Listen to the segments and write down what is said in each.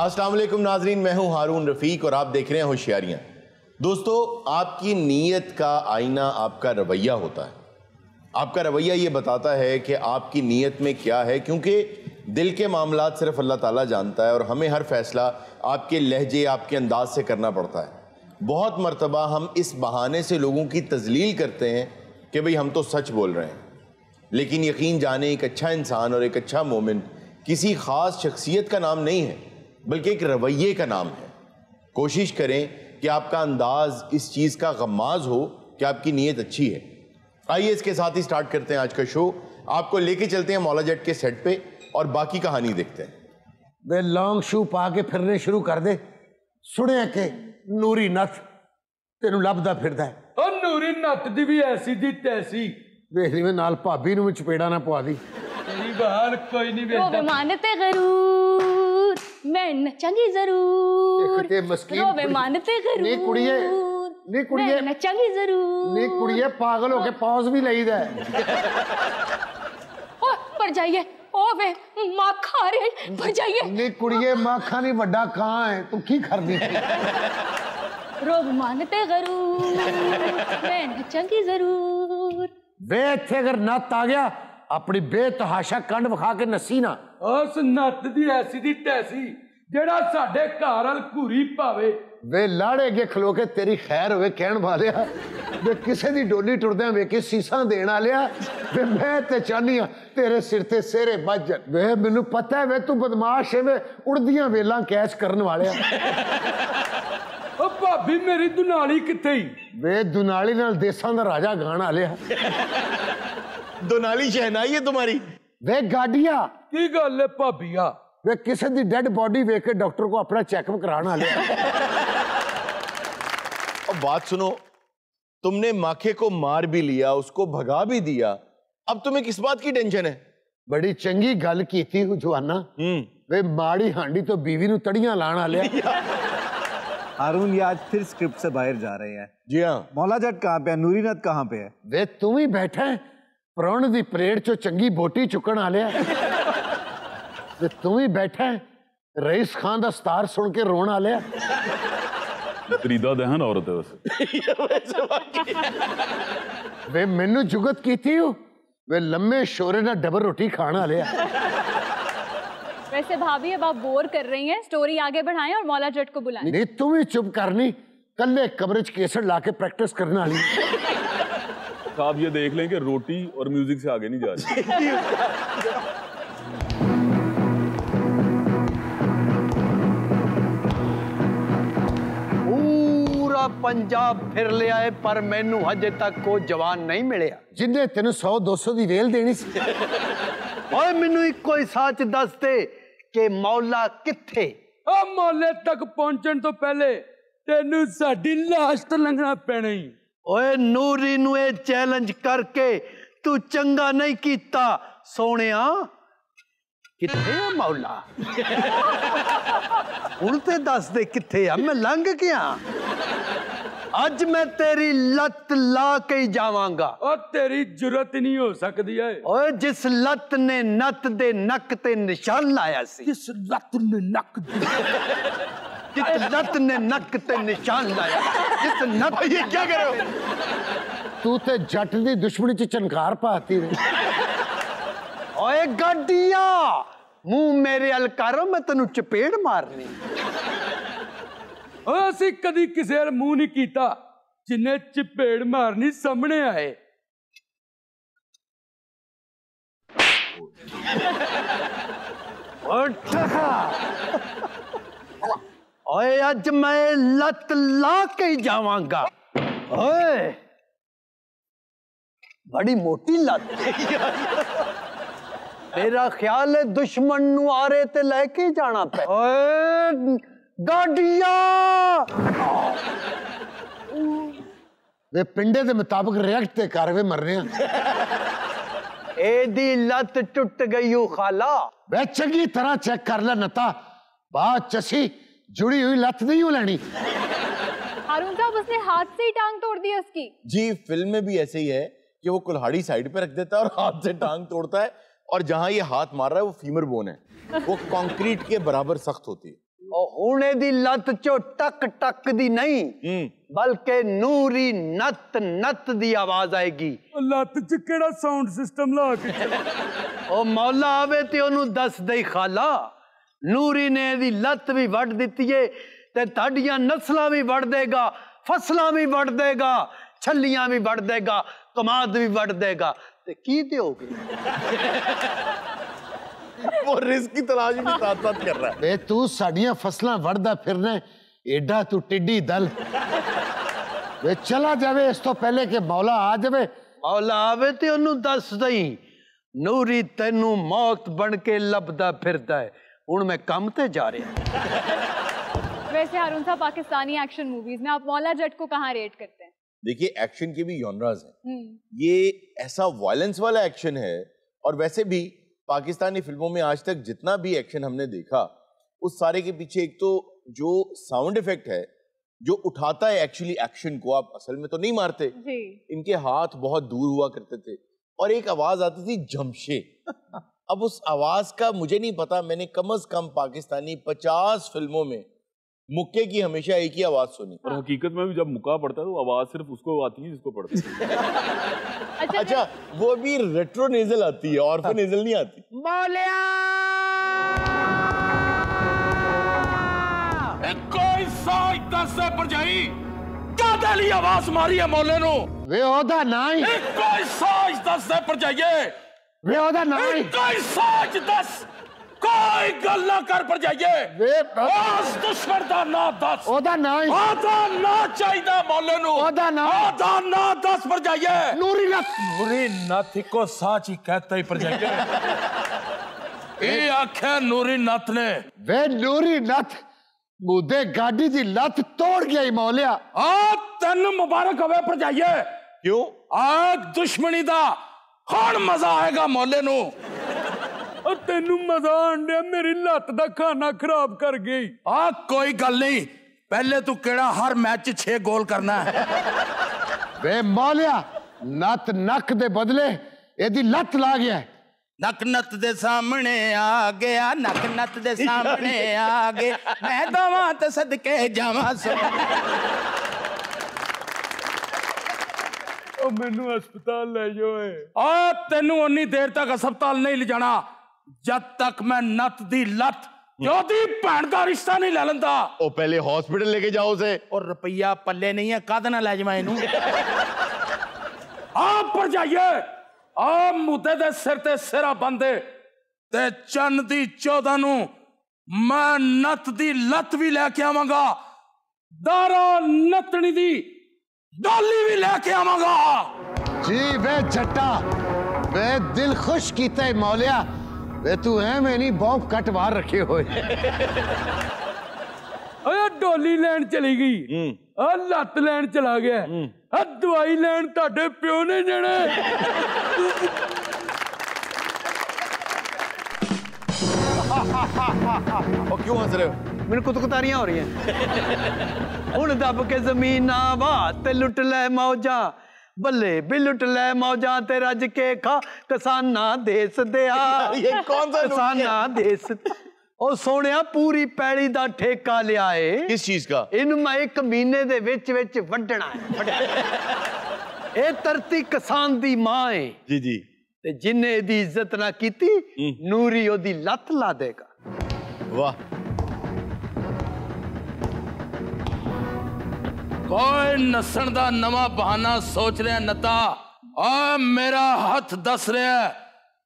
अस्सलाम वालेकुम नाजरीन, मैं हूं हारून रफीक और आप देख रहे हैं होशियारियां। दोस्तों, आपकी नीयत का आईना आपका रवैया होता है। आपका रवैया ये बताता है कि आपकी नीयत में क्या है, क्योंकि दिल के मामलात सिर्फ अल्लाह ताला जानता है और हमें हर फैसला आपके लहजे, आपके अंदाज से करना पड़ता है। बहुत मर्तबा हम इस बहाने से लोगों की तजलील करते हैं कि भाई हम तो सच बोल रहे हैं, लेकिन यकीन जाने एक अच्छा इंसान और एक अच्छा मोमिन किसी ख़ास शख्सियत का नाम नहीं है, बल्कि एक रवैये का नाम है। कोशिश करें कि आपका अंदाज इस चीज़ का गम्माज हो कि आपकी नीयत अच्छी है। आइए इसके साथ ही स्टार्ट करते हैं आज का शो। आपको लेके चलते हैं मौला जट के सेट पे और बाकी कहानी देखते हैं। वे लॉन्ग शू पा के फिरने शुरू कर दे। सुने के नूरी नथ तेनू लभदा फिरदा है। ओ नूरी नथ दी भी ऐसी दी तैसी। वेख ली मैं नाल भाभी नू चपेड़ा ना पवा दी। तेरी बाल कोई नहीं बेटा। रोवे मानते गरूर, मैं नचांगी जरूर। ते मस्कीन रोवे मानते गरूर, नी कुड़िए, नी कुड़िए, मैं नचांगी जरूर। नी कुड़िए पागल होके पॉज भी लईदा है। ओ पर जाइए, ओ वे मां खा रहे, पर जाइए। नी कुड़िए माखा नहीं वड्डा कां है, तू की करदी थी? रोवे मानते गरूर, मैं नचांगी जरूर। वे इत्थे अगर नत आ गया अपनी बेतहाशा कंड विखा के नसी ना। उस नत दी ऐसी दी तैसी जेड़ा साडे घर वाल घूरी पावे। वे लाड़े अगे खलो के तेरी खैर होवे कहण वालिया। वे किसे दी डोली टुरदे वेखे सीसा देण वालिया। वे मैं ते चाहनी हां तेरे सिर ते सेरे बज जाण। वे मैनू पता है वे तू बदमाश है, वे उड़दियां वेलां कैच करन वालिया। ओ भाभी मेरी दुनाली किथे? वे दुनाली नाल देसां दा राजा गाण वालिया। दोनाली शहनाई है तुम्हारी। वे गाडिया की गल है भाभीआ? वे किसे दी डेड बॉडी वेख के डॉक्टर को अपना चेकअप कराने वाले। अब बात सुनो, तुमने माखे को मार भी लिया, उसको भगा भी दिया, अब तुम्हें किस बात की टेंशन है? बड़ी चंगी गल कीती जुआना। वे माड़ी हांडी तो बीवी नू तड़ियां लाण वाले। हारून, ये आज फिर स्क्रिप्ट से बाहर जा रहे हैं। जी हाँ। मौला जट कहाँ पे है? नूरी नथ कहाँ पे है? वे तू ही बैठा है प्राण दी परेड चो चंगी बोटी चुकन वाले। वे तू ही बैठा है रईस खान दा स्टार सुन के रोन वाले। तरीदा दहन औरत है वैसे। वे मैनू जुगत कीती हो। वे लम्बे शोरे ना डबल रोटी खाने वाले। वैसे भाभी अब आप बोर कर रही हैं, स्टोरी आगे बढ़ाएं और मौला जट को बुलाएं। नहीं तुम ही चुप करनी, कल्ले कवरेज केसर लाके प्रैक्टिस करने वाली। आप ये देख लें कि रोटी और म्यूजिक से आगे नहीं जा रही। पूरा पंजाब फिर लिया है पर मैनू हजे तक कोई जवान नहीं मिलिया जिन्हें तेन 100-200 दी वेल देनी सी। ओए मैनू इको ही सच दस दे कि मौला किथे? ओ मौले तक पहुंचण तो पहले तेनू साडी लाश तो लंघना पैना ही। ओए नूरी नू ये चैलेंज करके तू चंगा नहीं कीता सोनिया। किथे है मौला? हुण ते दस दे किथे है? मैं लंघ गया। अज मैं तेरी लत ला के ही जावांगा। ओ तेरी जुरत नहीं हो सकती है। ओए जिस लत ने नत दे नक ते निशान लाया सी। जिस लत ने नक जिस लत ने नक ते निशान लाया, जिस नत। ये क्या कर रहे हो? तू ते जट दी दुश्मनी च चनकार पाती रे। ओए गड्डिया मुंह मेरे अल करो, मैं तेनू चपेड़ मारनी। ਅਸੀਂ कदी किसी अल मुंह नहीं कीता जिन्हें चपेड़ मारनी सामने आए। ओए अज मैं लत ला के ही जावांगा। ओए बड़ी मोटी लत। मेरा ख्याल है दुश्मन नू आ रहे ते लेके जाना पे। ओए गाड़िया वे पिंडे दे मुताबिक रिएक्ट ते कर वे मर रहे हैं। एदी लत टुट गई हो खाला। वे चंगी तरह चेक कर ले नता, बात चसी जुड़ी हुई लत नहीं हो लेनी। हारून साहब उसने हाथ से ही टांग तोड़ दी उसकी। जी, फिल्म में भी ऐसे ही है कि वो कुल्हाड़ी साइड पे रख देता है और हाथ से टांग तोड़ता है, और जहां ये हाथ मार रहा है वो फीमर बोन है, वो कंक्रीट के बराबर सख्त होती है। हुणे दी लत चो टक टक दी नहीं बल्कि नूरी नत नत दी आवाज आएगी। ਲੱਤ 'ਚ ਕਿਹੜਾ ਸਾਊਂਡ ਸਿਸਟਮ ਲਾ ਕੇ ओ मौला आवे ते ओनू दस दई खाला नूरी ने दी लत भी वड़ दित्ती है ते ताड़ियां नस्लां भी वड़ देगा, फसलां भी वड़ देगा, छल्लियां भी वड़ देगा, कमाद भी वड़ देगा ते की दोगे? वो रिस्क की तलाश भी साथ साथ कर रहा है। वे तू साड़ियां फसलां वड़दा फिरना एडा तू टिड्डी दल वे चला जावे इस तो पहले कि मौला आ जावे। मौला आवे ते ओनू दस दई नूरी तेनू मौत बन के लभदा फिरदा है। हुण मैं काम ते जा रहा। वैसे हारून साहब पाकिस्तानी एक्शन मूवीज में आप मौला जट को कहाँ रेट करते हैं? देखिए एक्शन के भी जॉनरास हैं। ये ऐसा वायलेंस वाला एक्शन है और वैसे भी पाकिस्तानी फिल्मों में आज तक जितना भी एक्शन हमने देखा उस सारे के पीछे एक तो जो साउंड इफेक्ट है जो उठाता है एक्चुअली एक्शन को, आप असल में तो नहीं मारते जी। इनके हाथ बहुत दूर हुआ करते थे और एक आवाज आती थी जमशे। अब उस आवाज का मुझे नहीं पता, मैंने कम से कम पाकिस्तानी 50 फिल्मों में मुक्के की हमेशा एक ही आवाज सुनी। और हकीकत में भी जब मुक्का पड़ता है तो आवाज सिर्फ उसको आती है जिसको पड़ती है। अच्छा वो भी रेट्रो नेजल आती है, ऑर्फन नेजल नहीं आती। कोई साज दस भरजाई कादे आवाज मारी है मौले नु वे ओदा ना ही कोई साज दस भरजाइए वे ओदा ना ही कोई साज दस कोई गल ना कर भरजाइए वे उस दुश्मन दा ना दस ओदा ना ही ओदा ना चाहिदा मौले नु ओदा ना दस भरजाइए नूरी नथ को साच ही कहता ही भरजाइए ये आख्या नूरी नथ ने वे नूरी नथ मुदे गाड़ी दी लत तोड़ गया ही मौलिया। आ तेन मुबारक हवे भरजाइए। क्यों? आ दुश्मनी दा हुण मजा आएगा मौले नु। तेनू मजा आंडिया मेरी लत दा खाना खराब कर गई। आ कोई गल नहीं, पहले तू केड़ा हर मैच 6 गोल करना है। वे मौलिया नत नक दे बदले एदी लत ला गया है। नक नत दे सामने आ गया, नक नत दे सामने आ गया, मैं दवा ते सदके जावा सो। ओ मैनू अस्पताल ले जाओ। आ तेनू उन्नी देर तक अस्पताल नहीं ले जाना जब तक मैं नत दी लत जोदी भैन का रिश्ता नहीं ले लेंदा। ओ पहले हॉस्पिटल लेके जाओ उसे। और रुपया पल्ले नहीं है, कद ना ले जावा इनू। आप पर जाइए आ मुद्दे दे सिर ते सिरा बंदे ते चन्न दी 14 नू मैं नत दी लत भी लेके आवांगा, दारा नतनी दी डोली भी लेके आवांगा। जी वे जट्टा वे दिल खुश कीता है मौलिया। वे तू है मैं नहीं बॉब कट बाहर रखे हुए। अरे डोली लैन चली गई, लत लैन चला गया, दवाई लैन ताडे प्यो ने जाने। और क्यों हंस रहे हो? मेरे कुतकुतारियां हो रही हैं। हुण दब के जमीन आवा ते लुट ले मौजा, बल्ले भी लुट ले मौजा ते रज के खा, किसाना देस दिया। ये कौन सा किसाना देस ओ सोनिया पूरी पैड़ी दा ठेका लिया है। किस चीज का? इन मैं 1 महीने दे विच विच वड्डना है। ए धरती किसान दी मां है जी जी। ते जिन्ने दी इज्जत ना कीती नूरी ओदी लत ला देगा। वाह। कोई नसन दा नवा बहाना सोच रहा नता। आ मेरा हाथ दस रहा है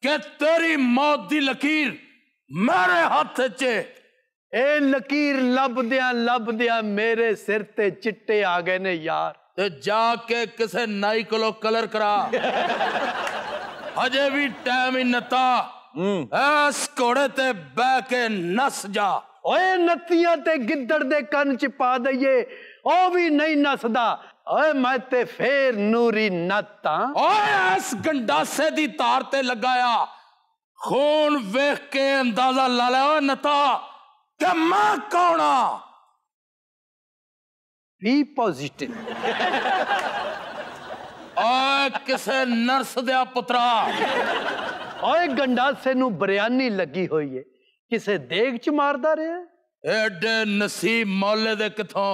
कि तेरी मौत दी लकीर मेरे हाथ च। ए लकीर लभदिया मेरे सिर ते चिट्टे आ गए ने यार। ते जाके किसे नाई कोलो कलर करा। अजे भी टाइम ही नता। इस घोड़े ते बह के नस जा। ओए नतियां ते गिद्दड़ दे कन च पा दईए, ओ भी नहीं नसदा। ओए मैं ते फेर नूरी नत्ता। ओए इस गंडासे दी तार ते लगाया, खून वेख के अंदाजा ला लिया नता कि मैं कौन आ। B positive. ओए किसे नर्स दिया पुत्रा। ओए गंडासे नू बरियानी लगी हुई है, किसे देग च मारदा रहा। एडे नसीब मौले दे किथों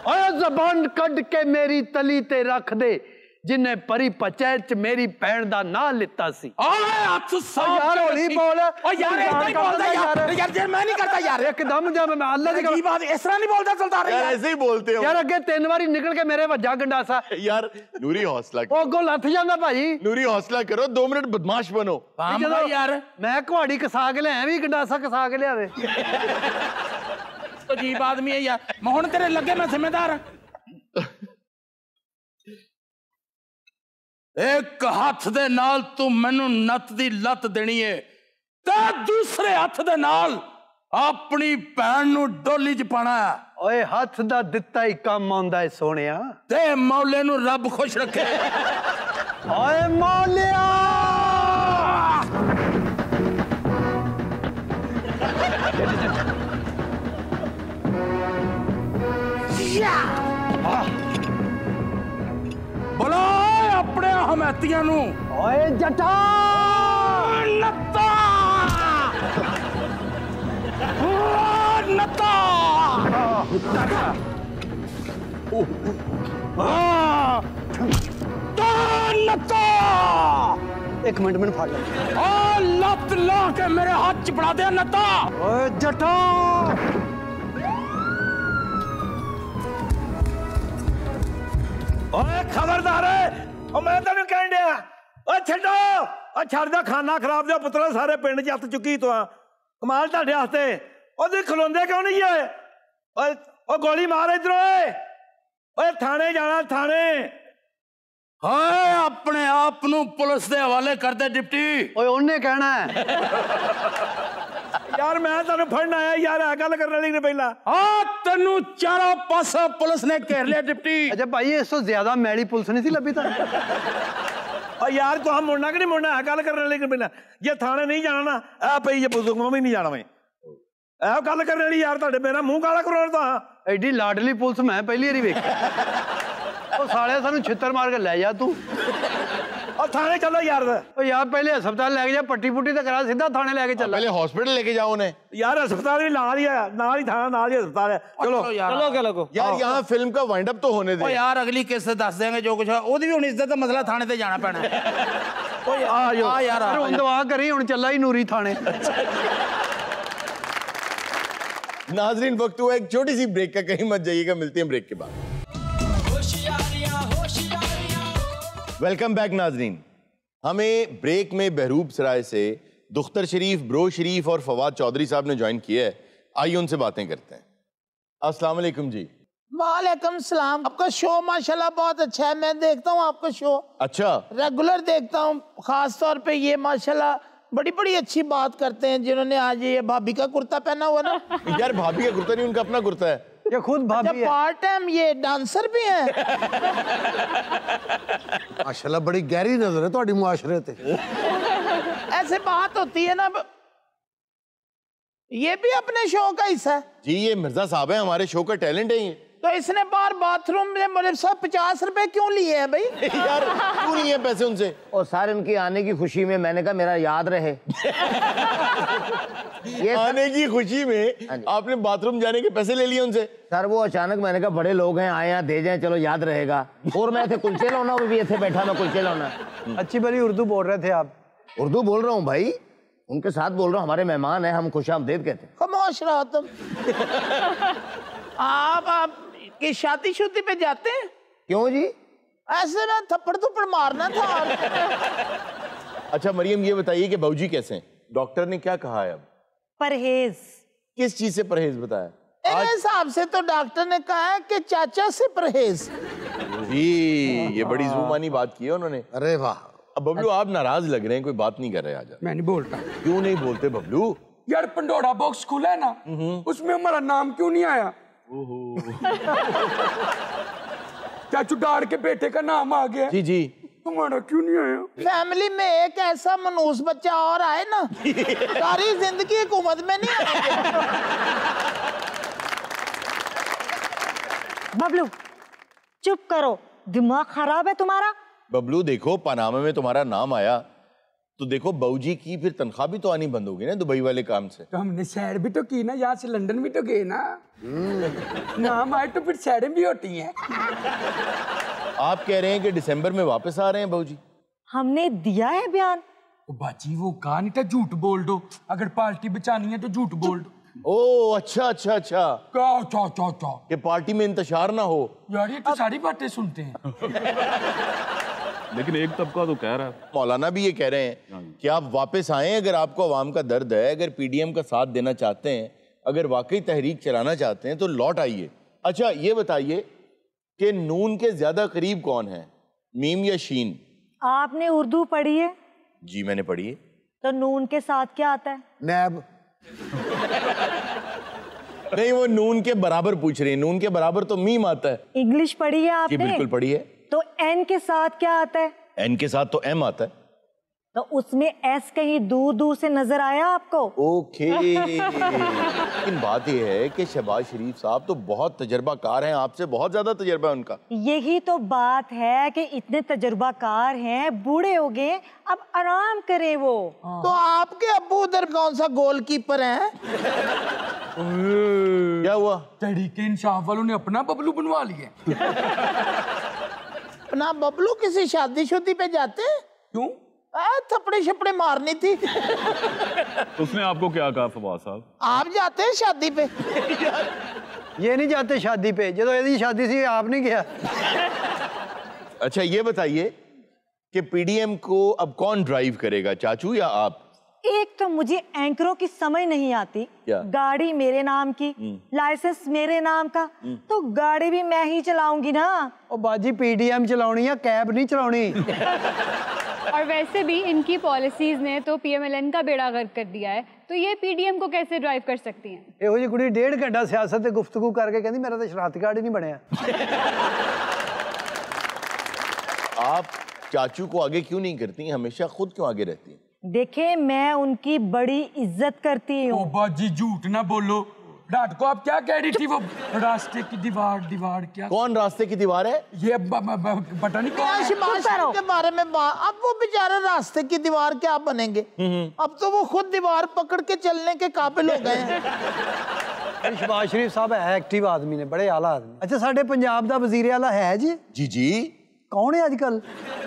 ओए जबान कट के मेरी तली ते रख दे जिन्हें परी पंचायत मेरी भैन दा ना लिता सी। ओए हथ साफ यार होली बोल। ओ यार ऐसे ही बोलदा यार जे मैं नहीं करता यार एकदम जब मैं अल्लाह दी की बात इस तरह नहीं बोलता चलता रही यार ऐसे ही बोलते हो यार अगे 3 बारी निकल के मेरे वज्जा गंडासा। यार नूरी हौसला ओ गो लथ जांदा भाई। नूरी हौसला करो 2 मिनट बदमाश बनो। पाम यार मैं कुहाड़ी कसा के ले भी गंडासा कसा के लियावे। अजीब आदमी है यार मैं हुण तेरे लगे मैं जिम्मेदार एक हाथ दे नाल तू मैनू नत दी लत देनी है ते दूसरे हाथ दे नाल अपनी भैन नू डोली च पाना है। ओए हाथ दा दिता ही काम आंदा है सोनिया ते मौले नू रब खुश रखे। ओए मौलिया बोलो अपने हमैतियां नू ओए जटा नत्ता नत्ता नत्ता। एक मिनट मैंने फाड़ लिया। ओ लत ला के मेरे हाथ च पड़ा दे नत्ता। ओए जटा ओए खबरदार है ओ मैं तेन कहन दिया ओ छड्डो ओ छड़ दे खाना खराब दे पुत्रा सारे पिंड च हत्थ चुकी तो कमाल ਤੁਹਾਡੇ वास्ते ओदी खलोंदे क्यों नहीं है ओए ओ गोली मार इधर ओए ओए थाने जाना थाने। हाय अपने आप नू पुलिस दे हवाले कर दे डिप्टी। ओए उन्हें कहना है यार मैं तेन फड़न आया यार आ गल करने वाली नहीं पहला हाँ तेनू चारों पासों पुलिस ने घेर लिया डिप्टी। अच्छा भाई इससे ज्यादा मैली पुलिस नहीं सी लभी था। और यार तो हम मुड़ना कि नहीं मुड़ना है गल करने वाली नहीं पहला जे थाने नहीं जाना ना आ पई जे बुजुर्ग में भी नहीं जाना मैं ऐ गल करने वाली यार ਤੁਹਾਡੇ मेरा मुंह काला करोड़ तो एडी लाडली पुलिस मैं पहली बारी वेख ओ साले सानू छित्तर मार के ले जा तू और थाने चलो यार ओ यार पहले अस्पताल लेके जा पट्टी पुट्टी तो करा सीधा थाने लेके चल। पहले हॉस्पिटल लेके जाओ उन्हें। यार अस्पताल भी नाल ही है नाल ही थाना नाल ही अस्पताल है। चलो चलो चलो यार यहाँ फिल्म का वाइंड अप तो होने ओ दे यार अगली किस्त दस देंगे जो कुछ है ओदी भी हुण इज्जत दा मसला थाने ते जाना पैना है। ओ यार अरे हुण दुआ करी हुण चला ही नूरी थाने। नाजरीन वक्त हुआ एक छोटी सी ब्रेक का, कहीं मत जाइएगा, मिलते हैं ब्रेक के बाद। वेलकम बैक नाजरीन। हमें ब्रेक में बहरूप सराय से दुख्तर शरीफ, ब्रो शरीफ और फवाद चौधरी साहब ने ज्वाइन किया है। आइए उनसे बातें करते हैं। अस्सलाम वालेकुम जी। वालेकुम सलाम। आपका शो माशाल्लाह बहुत अच्छा है, मैं देखता हूँ आपका शो। अच्छा, रेगुलर देखता हूँ, खास तौर पे ये माशाल्लाह बड़ी बड़ी अच्छी बात करते हैं जिन्होंने आज ये भाभी का कुर्ता पहना हुआ ना। यार भाभी का कुर्ता नहीं, उनका अपना कुर्ता है। ये खुद भाभी है। पार्ट टाइम ये डांसर भी है। माशाल्लाह बड़ी गहरी नजर है तुम्हारी मुआशरे ते। ऐसे बात होती है ना, ये भी अपने शो का हिस्सा है जी। ये मिर्जा साहब है, हमारे शो का टैलेंट है ये। तो इसने बार बाथरूम में मेरे साथ 50 रुपए क्यों लिए हैं भाई? यार क्यों नहीं है पैसे उनसे? और सर इनकी आने की खुशी में मैंने कहा मेरा याद रहे। ये आने की खुशी में आपने बाथरूम जाने के पैसे ले लिए उनसे? सर वो अचानक मैंने कहा बड़े लोग हैं, आए यहाँ दे जाएं, चलो याद रहेगा। और मैं थे कुलचे लाना, वो भी इतने बैठा मैं कुलचे लाना। अच्छी भली उर्दू बोल रहे थे आप। उर्दू बोल रहा हूँ भाई, उनके साथ बोल रहा हूँ, हमारे मेहमान हैं, हम खुशामदीद कहते हैं। खामोश रहो तुम। आप की शादी शुदी पे जाते हैं? क्यों जी? ऐसे ना थप्पड़ थप्पड़ मारना था। अच्छा मरियम ये बताइए कि बाबूजी कैसे हैं? डॉक्टर ने क्या कहा है अब? परहेज। किस चीज से परहेज बताया? मेरे हिसाब से तो डॉक्टर ने कहा है कि चाचा से परहेज। जी ये बड़ी जुबानी बात की है उन्होंने। अरे वाह। अब बबलू आप नाराज लग रहे हैं, कोई बात नहीं कर रहे आज। मैं नहीं बोलता। क्यों नहीं बोलते बबलू? यार पंडोरा बॉक्स खुला है ना, उसमें हमारा नाम क्यों नहीं आया? चाचू डाड़ के बेटे का नाम आ गया। जी जी। तुम्हारा क्यों नहीं आया? फैमिली में एक ऐसा मनूस बच्चा और आए ना, सारी जिंदगी हुकूमत में नहीं आएगा। बबलू चुप करो, दिमाग खराब है तुम्हारा। बबलू देखो, पनामा में तुम्हारा नाम आया तो देखो बहू जी की फिर तनख्वाह भी तो आनी बंद होगी ना दुबई वाले काम से। तो हमने सैर भी तो की ना, यहाँ से लंदन भी तो गए ना। नाम आए तो फिर सैरें भी होती हैं। आप कह रहे हैं कि दिसंबर में वापस आ रहे हैं बहू जी? हमने दिया है बयान। तो बाजी वो कहा नहीं था झूठ बोल दो, अगर पार्टी बचानी है तो झूठ बोल दो। ओ अच्छा अच्छा अच्छा, क्या कि पार्टी में इंतशार ना हो। यार ये तो सारी बातें सुनते हैं। लेकिन एक तबका तो कह रहा है, मौलाना भी ये कह रहे हैं कि आप वापस आएं अगर आपको अवाम का दर्द है, अगर पीडीएम का साथ देना चाहते हैं, अगर वाकई तहरीक चलाना चाहते हैं तो लौट आइए। अच्छा ये बताइए कि नून के ज्यादा करीब कौन है, मीम या शीन? आपने उर्दू पढ़ी है? जी मैंने पढ़ी है। तो नून के साथ क्या आता है? नैब। नहीं वो नून के बराबर पूछ रही है, नून के बराबर तो मीम आता है। इंग्लिश पढ़ी है आपने? जी बिल्कुल पढ़ी है। तो एन के साथ क्या आता है? एन के साथ तो एम आता है। तो उसमें एस कहीं दूर दूर से नजर आया आपको? ओके। लेकिन बात यह है कि शहबाज शरीफ साहब तो बहुत तजर्बाकार हैं, आपसे बहुत ज्यादा तजर्बा है उनका। यही तो बात है कि इतने तजर्बाकार हैं, बूढ़े हो गए, अब आराम करें वो। तो आपके अब्बू उधर कौन सा गोलकीपर है? क्या हुआ? तहरीके इंसाफ वालों ने अपना बबलू बनवा लिया। अपना बबलू किसी शादी पे जाते हैं? क्यों? थपड़े शपड़े मारनी थी। तो उसने आपको क्या कहा फवाद साहब? आप जाते हैं शादी पे? ये नहीं जाते शादी पे, जो यदि शादी थी आप नहीं गया। अच्छा ये बताइए कि पीडीएम को अब कौन ड्राइव करेगा, चाचू या आप? एक तो मुझे एंकरों की समझ नहीं आती। क्या? गाड़ी मेरे नाम की, लाइसेंस मेरे नाम का, तो गाड़ी भी मैं ही चलाऊंगी ना। ओ बाजी पीडीएम चलानी है, कैब नहीं चलानी। और वैसे भी इनकी पॉलिसीज ने तो पीएमएलएन का बेड़ा गर्क कर दिया है, तो ये पीडीएम को कैसे ड्राइव कर सकती हैं? ਇਹੋ ਜਿਹੀ ਕੁੜੀ 1.5 ਘੰਟਾ ਸਿਆਸਤ ਤੇ ਗੁਫ਼ਤਗੂ ਕਰਕੇ ਕਹਿੰਦੀ ਮੇਰਾ ਤਾਂ ਸ਼ਰਾਰਤੀ ਕਾਰਡ ਹੀ ਨਹੀਂ ਬਣਿਆ। आप चाचू को आगे क्यों नहीं करती, हमेशा खुद क्यों आगे रहती हैं? देखे मैं उनकी बड़ी इज्जत करती हूँ। ओ बाजी झूठ ना बोलो, रात को आप क्या कह रही थी? वो रास्ते की दीवार क्या? कौन रास्ते की दीवार है? ये पता नहीं कौन शहबाज के बारे में अब वो बेचारे रास्ते की दीवार क्या बनेंगे? अब तो वो खुद दीवार पकड़ के चलने के काबिल हो गए हैं। शहबाज शरीफ साहब है एक्टिव आदमी ने, बड़े आला आदमी। अच्छा साडे पंजाब दा वजीर आला है जी? जी कौन है आजकल?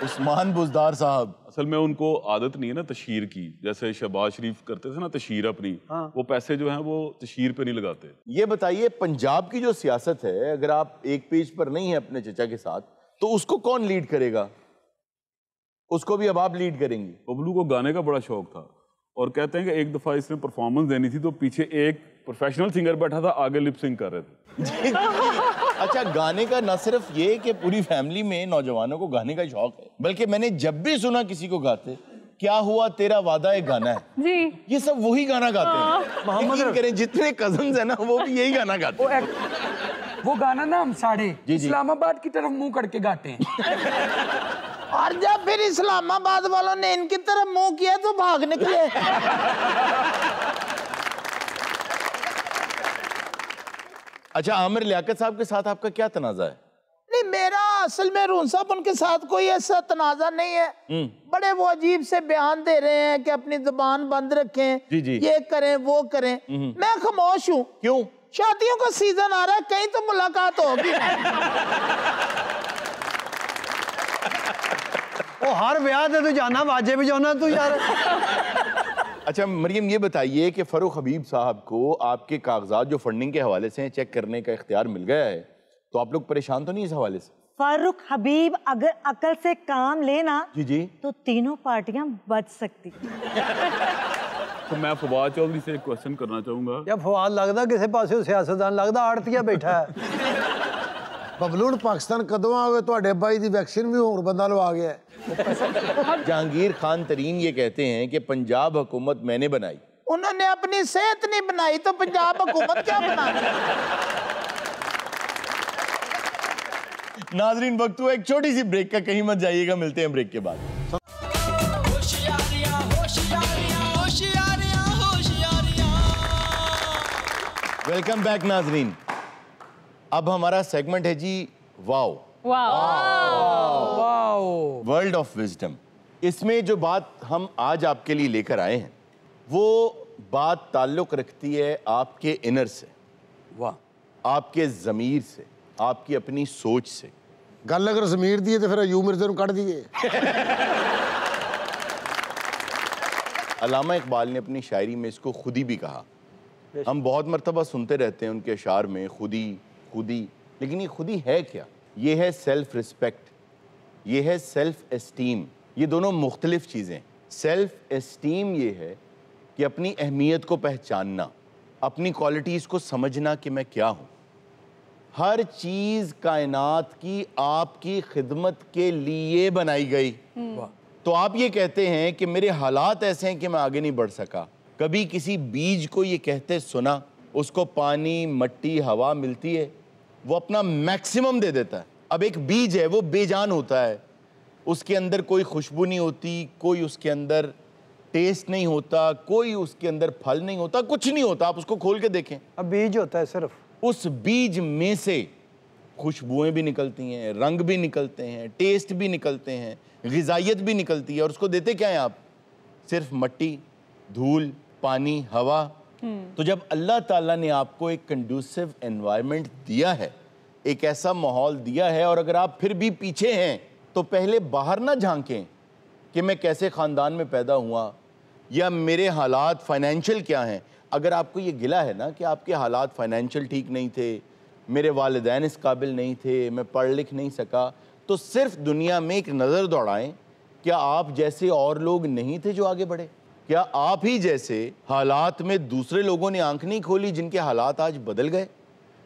उस्मान बुज़दार साहब। असल में उनको आदत नहीं है ना तशहीर की, जैसे शहबाज शरीफ करते थे ना तशहीर अपनी। वो पैसे जो हैं वो तशहीर पे नहीं लगाते। ये बताइए पंजाब की जो सियासत है, अगर आप एक पेज पर नहीं है अपने चचा के साथ, तो उसको कौन लीड करेगा? उसको भी अब आप लीड करेंगी? बबलू को गाने का बड़ा शौक था और कहते हैं कि एक दफा इसने परफॉर्मेंस देनी थी तो पीछे एक प्रोफेशनल सिंगर बैठा था, आगे लिप सिंक कर रहे थे। अच्छा गाने का न सिर्फ ये कि पूरी फैमिली में नौजवानों को गाने का शौक है, बल्कि मैंने जब भी सुना किसी को गाते, क्या हुआ तेरा वादा एक गाना है जी, ये सब वही गाना गाते हैं। यकीन करें जितने कजन्स हैं ना वो भी यही गाना गाते हैं। वो गाना ना हम साढ़े इस्लामाबाद की तरफ मुंह करके गाते हैं। और जब फिर इस्लामाबाद वालों ने इनकी तरफ मुंह किया तो भाग निकले। अच्छा आमिर लियाकत साहब के साथ आपका क्या तनाजा है? नहीं मेरा असल में रून साहब उनके साथ कोई ऐसा तनाजा नहीं है। बड़े वो अजीब से बयान दे रहे हैं कि अपनी जुबान बंद रखें, ये करें वो करें। मैं खामोश हूँ। क्यों? शादियों का सीजन आ रहा है, कहीं तो मुलाकात होगी। वो हर ब्याह ते तू जाना बाजे बजाना तू यार। अच्छा मरियम ये बताइए कि फरूख हबीब साहब को आपके कागजात जो फंडिंग के हवाले से चेक करने का इख्तियार मिल गया है, तो आप लोग परेशान तो नहीं इस हवाले से? फारूक हबीब अगर अकल से काम लेना जी तो तीनों पार्टियां बच सकती। तो मैं फवाद चौधरी से एक क्वेश्चन करना चाहूंगा। या फवाद लगता किसी पासे सियासतदान लगता आड़तिया बैठा है। बबलू पाकिस्तान कदों आ गए? ਤੁਹਾਡੇ ਬਾਈ ਦੀ वैक्सीन भी होर बंदा लवा गया है। जहांगीर खान तरीन ये कहते हैं कि पंजाब हुकूमत मैंने बनाई। उन्होंने अपनी सेहत नहीं बनाई तो पंजाब हुकूमत क्या बनाई? नाजरीन वक्त हुआ एक छोटी सी ब्रेक का, कहीं मत जाइएगा, मिलते हैं ब्रेक के बाद। वेलकम बैक नाजरीन। अब हमारा सेगमेंट है जी wow wow world of wisdom. इसमें जो बात हम आज आपके लिए लेकर आए हैं वो बात ताल्लुक रखती है आपके इनर से, वाह, आपके ज़मीर से, आपकी अपनी सोच से। गल अगर ज़मीर दी है तो फिर अयूब मिर्ज़ा कट दिए। अल्लामा इकबाल ने अपनी शायरी में इसको खुदी भी कहा। हम बहुत मर्तबा सुनते रहते हैं उनके अशार में खुदी खुदी, लेकिन ये खुदी है क्या? ये है सेल्फ रिस्पेक्ट, ये है सेल्फ एस्टीम। ये दोनों मुख्तलिफ चीज़ें। सेल्फ एस्टीम ये है कि अपनी अहमियत को पहचानना, अपनी क्वालिटीज़ को समझना कि मैं क्या हूँ। हर चीज़ कायनात की आपकी खिदमत के लिए बनाई गई। तो आप ये कहते हैं कि मेरे हालात ऐसे हैं कि मैं आगे नहीं बढ़ सका। कभी किसी बीज को ये कहते सुना, उसको पानी, मट्टी, हवा मिलती है, वो अपना मैक्सिमम दे देता है। अब एक बीज है, वो बेजान होता है, उसके अंदर कोई खुशबू नहीं होती, कोई उसके अंदर टेस्ट नहीं होता, कोई उसके अंदर फल नहीं होता, कुछ नहीं होता। आप उसको खोल के देखें, अब बीज होता है सिर्फ। उस बीज में से खुशबुएं भी निकलती हैं, रंग भी निकलते हैं, टेस्ट भी निकलते हैं, ग़िज़ाइयत भी निकलती है। और उसको देते क्या हैं आप? सिर्फ मट्टी, धूल, पानी, हवा। तो जब अल्लाह ताला ने आपको एक कंडूसिव एनवायरनमेंट दिया है, एक ऐसा माहौल दिया है, और अगर आप फिर भी पीछे हैं तो पहले बाहर ना झांकें कि मैं कैसे ख़ानदान में पैदा हुआ या मेरे हालात फाइनेंशियल क्या हैं। अगर आपको ये गिला है ना कि आपके हालात फाइनेंशियल ठीक नहीं थे, मेरे वालिदैन इस काबिल नहीं थे, मैं पढ़ लिख नहीं सका, तो सिर्फ दुनिया में एक नज़र दौड़ाएं, क्या आप जैसे और लोग नहीं थे जो आगे बढ़े? क्या आप ही जैसे हालात में दूसरे लोगों ने आंख नहीं खोली जिनके हालात आज बदल गए?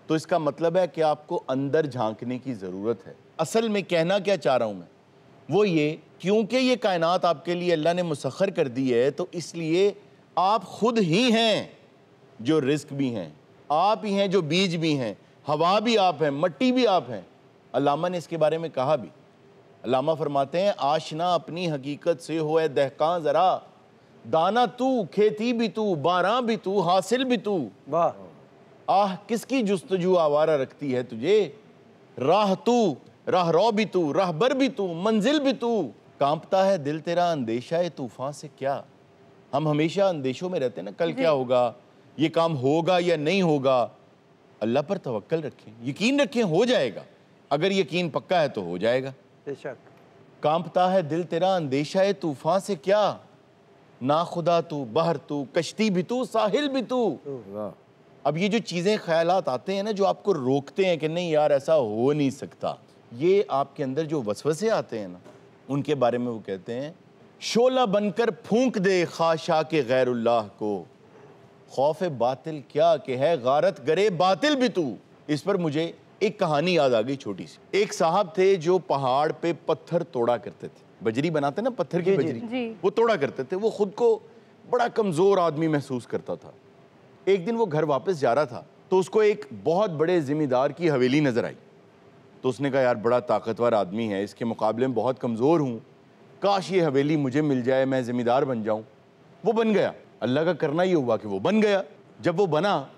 तो इसका मतलब है कि आपको अंदर झांकने की ज़रूरत है। असल में कहना क्या चाह रहा हूँ मैं, वो ये, क्योंकि ये कायनात आपके लिए अल्लाह ने मुसख्खर कर दी है, तो इसलिए आप खुद ही हैं जो रिस्क भी हैं, आप ही हैं जो बीज भी हैं, हवा भी आप हैं, मट्टी भी आप हैं। अल्लामा ने इसके बारे में कहा भी। अल्लामा फरमाते हैं, आशना अपनी हकीकत से हो ए दहकां ज़रा, दाना तू, खेती भी तू, बारां भी तू, हासिल भी तू। वाह। आह किसकी जुस्तजू आवारा रखती है तुझे, राह तू, राहरो भी तू, राहबर भी तू, मंजिल भी तू। कांपता है दिल तेरा अंदेशा है तूफान से क्या। हम हमेशा अंदेशों में रहते हैं ना, कल क्या होगा, ये काम होगा या नहीं होगा। अल्लाह पर तवक्कल रखें, यकीन रखें, हो जाएगा। अगर यकीन पक्का है तो हो जाएगा। बेशक। कांपता है दिल तेरा अंदेशा है तूफान से क्या, ना खुदा तू, बहर तू, कश्ती भी तू, साहिल भी तू। अब ये जो चीज़ें ख्यालात आते हैं ना, जो आपको रोकते हैं कि नहीं यार ऐसा हो नहीं सकता, ये आपके अंदर जो वसवसे आते हैं ना, उनके बारे में वो कहते हैं, शोला बनकर फूंक दे खाशा के गैरुल्लाह को, खौफ बातिल क्या कि है गारत गरे बातिल भी तू। इस पर मुझे एक कहानी याद आ गई छोटी सी। एक साहब थे जो पहाड़ पे पत्थर तोड़ा करते थे, बजरी बनाते ना, पत्थर की बजरी, वो तोड़ा करते थे। वो खुद को बड़ा कमज़ोर आदमी महसूस करता था। एक दिन वो घर वापस जा रहा था तो उसको एक बहुत बड़े ज़िम्मेदार की हवेली नज़र आई। तो उसने कहा यार बड़ा ताकतवर आदमी है, इसके मुकाबले में बहुत कमज़ोर हूँ, काश ये हवेली मुझे मिल जाए, मैं ज़िम्मेदार बन जाऊँ। वो बन गया। अल्लाह का करना ये हुआ कि वो बन गया। जब वो बना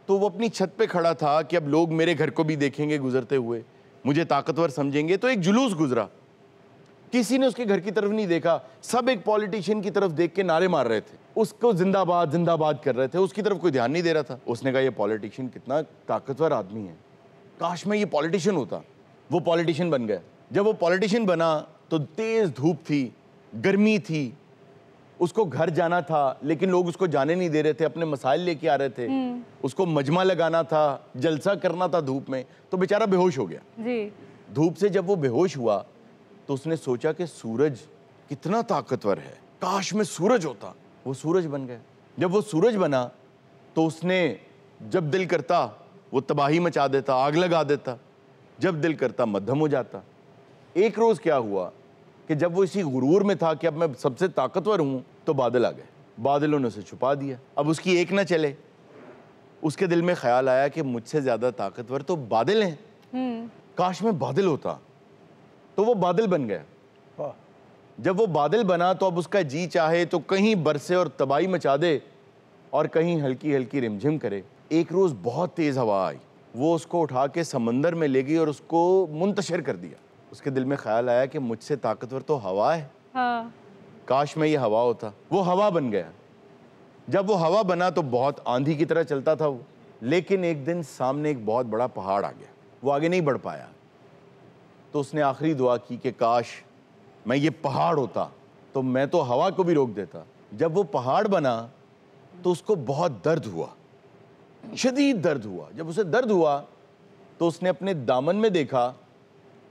तो वो अपनी छत पे खड़ा था कि अब लोग मेरे घर को भी देखेंगे गुजरते हुए, मुझे ताकतवर समझेंगे। तो एक जुलूस गुजरा, किसी ने उसके घर की तरफ नहीं देखा, सब एक पॉलिटिशियन की तरफ देख के नारे मार रहे थे, उसको जिंदाबाद जिंदाबाद कर रहे थे, उसकी तरफ कोई ध्यान नहीं दे रहा था। उसने कहा ये पॉलिटिशियन कितना ताकतवर आदमी है, काश मैं ये पॉलिटिशियन होता। वो पॉलिटिशियन बन गया। जब वो पॉलिटिशियन बना तो तेज धूप थी, गर्मी थी, उसको घर जाना था लेकिन लोग उसको जाने नहीं दे रहे थे, अपने मसाइल लेके आ रहे थे, उसको मजमा लगाना था, जलसा करना था धूप में, तो बेचारा बेहोश हो गया जी। धूप से जब वो बेहोश हुआ तो उसने सोचा कि सूरज कितना ताकतवर है, काश मैं सूरज होता। वो सूरज बन गया। जब वो सूरज बना तो उसने जब दिल करता वो तबाही मचा देता, आग लगा देता, जब दिल करता मध्यम हो जाता। एक रोज क्या हुआ कि जब वो इसी गुरूर में था कि अब मैं सबसे ताकतवर हूं, तो बादल आ गए, बादलों ने उसे छुपा दिया। अब उसकी एक ना चले, उसके दिल में ख्याल आया कि मुझसे ज्यादा ताकतवर तो बादल हैं, काश मैं बादल होता। तो वो बादल बन गया। जब वो बादल बना तो अब उसका जी चाहे तो कहीं बरसे और तबाही मचा दे और कहीं हल्की हल्की रिमझिम करे। एक रोज बहुत तेज हवा आई, वो उसको उठा के समंदर में ले गई और उसको मुंतशिर कर दिया। उसके दिल में ख्याल आया कि मुझसे ताकतवर तो हवा है, हाँ। काश में ये हवा होता। वो हवा बन गया। जब वो हवा बना तो बहुत आंधी की तरह चलता था वो, लेकिन एक दिन सामने एक बहुत बड़ा पहाड़ आ गया, वो आगे नहीं बढ़ पाया। तो उसने आखिरी दुआ की कि काश मैं ये पहाड़ होता तो मैं तो हवा को भी रोक देता। जब वो पहाड़ बना तो उसको बहुत दर्द हुआ, शदीद दर्द हुआ। जब उसे दर्द हुआ तो उसने अपने दामन में देखा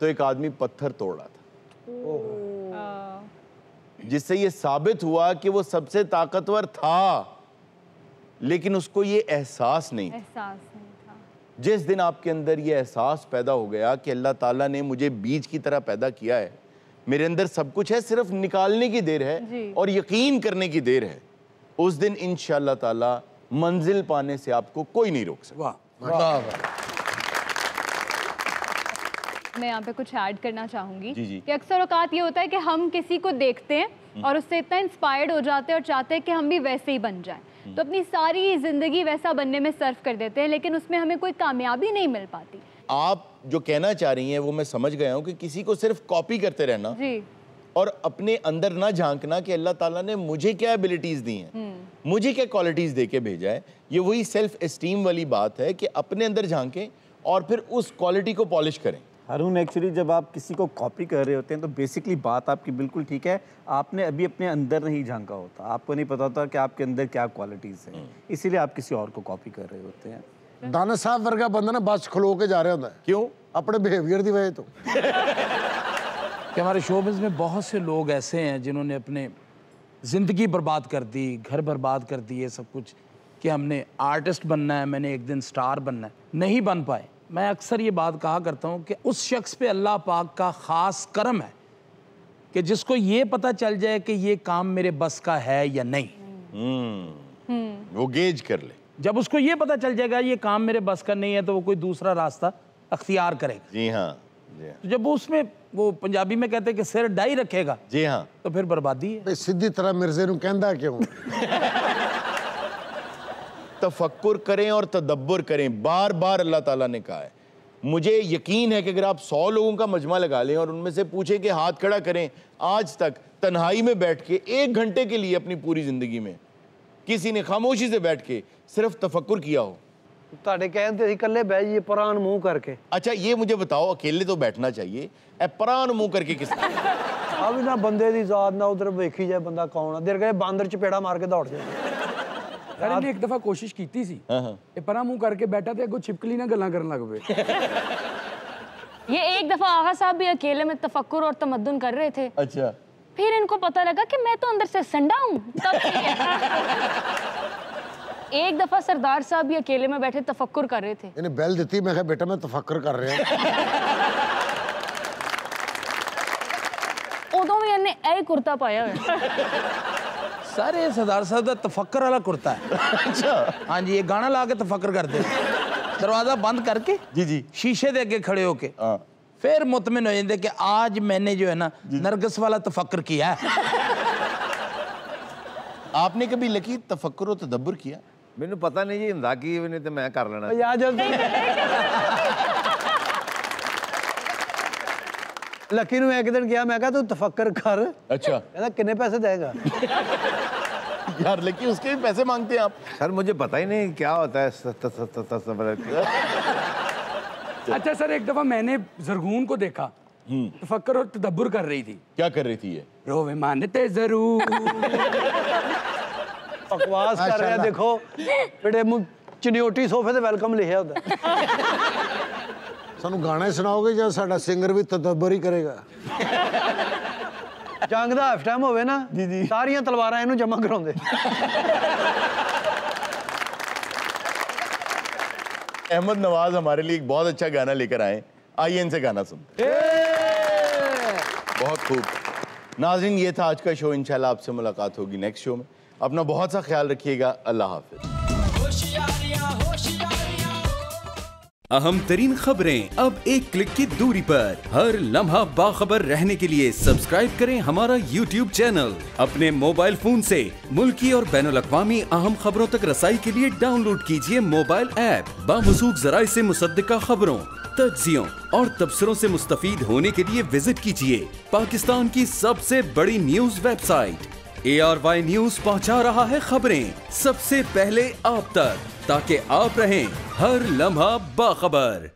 तो एक आदमी पत्थर तोड़ रहा था, जिससे ये साबित हुआ कि वो सबसे ताकतवर था, लेकिन उसको ये एहसास नहीं था। जिस दिन आपके अंदर ये एहसास पैदा हो गया कि अल्लाह ताला ने मुझे बीज की तरह पैदा किया है, मेरे अंदर सब कुछ है, सिर्फ निकालने की देर है और यकीन करने की देर है, उस दिन इंशाअल्लाह ताला मंजिल पाने से आपको कोई नहीं रोक सकता। मैं यहाँ पे कुछ ऐड करना चाहूंगी जी। कि अक्सर औकात ये होता है कि हम किसी को देखते हैं और उससे इतना इंस्पायर्ड हो जाते हैं और चाहते हैं कि हम भी वैसे ही बन जाएं, तो अपनी सारी जिंदगी वैसा बनने में सर्फ कर देते हैं, लेकिन उसमें हमें कोई कामयाबी नहीं मिल पाती। आप जो कहना चाह रही हैं वो मैं समझ गया हूँ कि किसी को सिर्फ कॉपी करते रहना जी, और अपने अंदर ना झांकना कि अल्लाह ताला ने मुझे क्या एबिलिटीज दी हैं, मुझे क्या क्वालिटीज दे के भेजा है। ये वही सेल्फ एस्टीम वाली बात है कि अपने अंदर झांकें और फिर उस क्वालिटी को पॉलिश करें। हारून, एक्चुअली जब आप किसी को कॉपी कर रहे होते हैं तो बेसिकली बात आपकी बिल्कुल ठीक है, आपने अभी अपने अंदर नहीं झांका होता, आपको नहीं पता होता कि आपके अंदर क्या क्वालिटीज़ हैं, इसीलिए आप किसी और को कॉपी कर रहे होते हैं। दाना साहब वर्गा बंदा ना बस खलो के जा रहा होता है। क्यों? अपने बिहेवियर की वजह तो। कि हमारे शोबिज़ में बहुत से लोग ऐसे हैं जिन्होंने अपने ज़िंदगी बर्बाद कर दी, घर बर्बाद कर दिए, सब कुछ, कि हमने आर्टिस्ट बनना है, मैंने एक दिन स्टार बनना है, नहीं बन पाए। मैं अक्सर ये बात कहा करता हूँ कि उस शख्स पे अल्लाह पाक का ख़ास करम है कि जिसको ये पता चल जाए कि ये काम मेरे बस का है या नहीं, वो गेज कर ले। जब उसको ये पता चल जाएगा ये काम मेरे बस का नहीं है तो वो कोई दूसरा रास्ता अख्तियार करेगा। जी हाँ, तो जब वो उसमें, वो पंजाबी में कहते हैं कि सिर डाई रखेगा, जी हाँ, तो फिर बर्बादी है। सीधी तरह मिर्जे नूं कहंदा क्यों? तफक्कुर करें और तदब्बर करें, बार बार अल्लाह ताला ने कहा है। मुझे यकीन है कि अगर आप 100 लोगों का मजमा लगा लें और उनमें से पूछें कि हाथ खड़ा करें, आज तक तन्हाई में बैठ के 1 घंटे के लिए अपनी पूरी जिंदगी में किसी ने खामोशी से बैठ के सिर्फ तफक्कुर किया हो? ਤੁਹਾਡੇ ਕਹਿਣ ਤੇ ਅਸੀਂ ਇਕੱਲੇ ਬਹਿ ਜਾਈਏ ਪਰਾਂ ਨੂੰ ਮੂੰਹ ਕਰਕੇ। अच्छा ये मुझे बताओ, अकेले तो बैठना चाहिए, परान मुंह करके किस ਆ ਵੀ ਨਾ ਬੰਦੇ ਦੀ ਜ਼ਾਤ ਨਾ ਉਧਰ ਵੇਖੀ ਜਾਏ ਬੰਦਾ ਕੌਣ ਆ, ਦੇਰ ਗਏ ਬਾਂਦਰ ਚਪੇੜਾ ਮਾਰ ਕੇ ਦੌੜ ਜਾਏ। यार ने एक दफा कोशिश की थी ये परा मुंह करके बैठा था, अगो छिपकली ना गल्ला करने लग पे। ये एक दफा आगा साहब भी अकेले में तफक्कुर और तमद्दुन कर रहे थे। अच्छा। फिर इनको पता लगा कि मैं तो अंदर से संडा हूँ। एक दफा सरदार साहब भी अकेले में बैठे तफक्कुर कर रहे थे। इन्हें बेल दी, मैं कहा बेटा मैं तफक्कुर कर रहा हूं। उदों भी इन्हें ऐ कुर्ता पाया है। सारे सरदार साहब का तफक्कर वाला कुर्ता है। अच्छा। हाँ जी, ये गाना ला के तफक्कर करते हैं, दरवाजा बंद करके जी शीशे दे आगे खड़े होके फिर मुतमिन हो जाते कि आज मैंने जो है ना नरगिस वाला तफक्कर किया है। आपने कभी लकी तफक्कुर और तदब्बर किया? मैंने पता नहीं जी, हुंदा की नहीं तो मैं कर लेना। यार जब लकी ਨੂੰ ਇੱਕ ਦਿਨ ਕਿਹਾ, ਮੈਂ ਕਿਹਾ ਤੂੰ तफक्कर कर। अच्छा। कहता कितने पैसे देगा? यार लकी उसके भी पैसे मांगते हैं आप? सर मुझे पता ही नहीं क्या होता है। अच्छा सर, एक दफा मैंने जरगून को देखा तफक्कर और तदब्बर कर रही थी। क्या कर रही थी ये? रोवे मानते जरूर। बकवास कर रहा है, देखो बेटे मुंह चनियोटी सोफे ते वेलकम लिखा होता है। सानू गाने सुनाओगे या साडा सिंगर भी तदब्बर ही करेगा? जंग दा हाफ टाइम होवे ना, सारियां तलवारां इनू जमा कराउंदे। अहमद नवाज हमारे लिए एक बहुत अच्छा गाना लेकर आए, आइए इनसे गाना सुनते। बहुत खूब। नाज़रीन, ये था आज का शो। इंशाल्लाह आपसे मुलाकात होगी नेक्स्ट शो में। अपना बहुत सा ख्याल रखिएगा। अल्लाह हाफिज। अहम तरीन खबरें अब एक क्लिक की दूरी पर। हर लम्हा बाखबर रहने के लिए सब्सक्राइब करें हमारा YouTube चैनल। अपने मोबाइल फोन से मुल्की और बैनुल-अक़वामी अहम खबरों तक रसाई के लिए डाउनलोड कीजिए मोबाइल ऐप। बामसूख जराए से मुसद्दिका खबरों, तज्जियों और तबसरों से मुस्तफीद होने के लिए विजिट कीजिए पाकिस्तान की सबसे बड़ी न्यूज वेबसाइट। ARY न्यूज पहुंचा रहा है खबरें सबसे पहले आप तक, ताकि आप रहें हर लम्हा बाखबर।